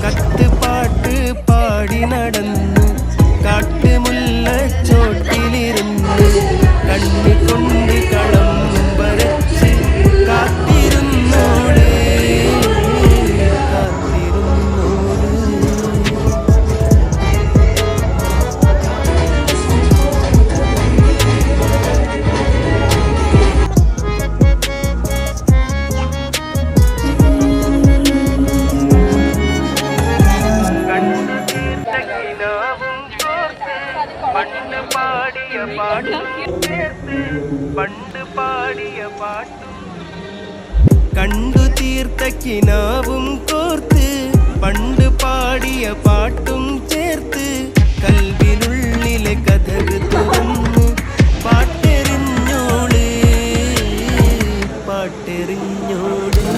കത്തുപാട്ട് പാടി നടന്നു കാട്ടുമുല്ലച്ചോട്ടിലിരുന്നു കണ്ണിക്കൊണ്ട് കളം വരച്ച് കാത്തിരുന്നോള് പണ്ട് പാടിയ പാട്ടും കണ്ടു തീർത്ത കിനാവും കോർത്ത് പണ്ട് പാടിയ പാട്ടും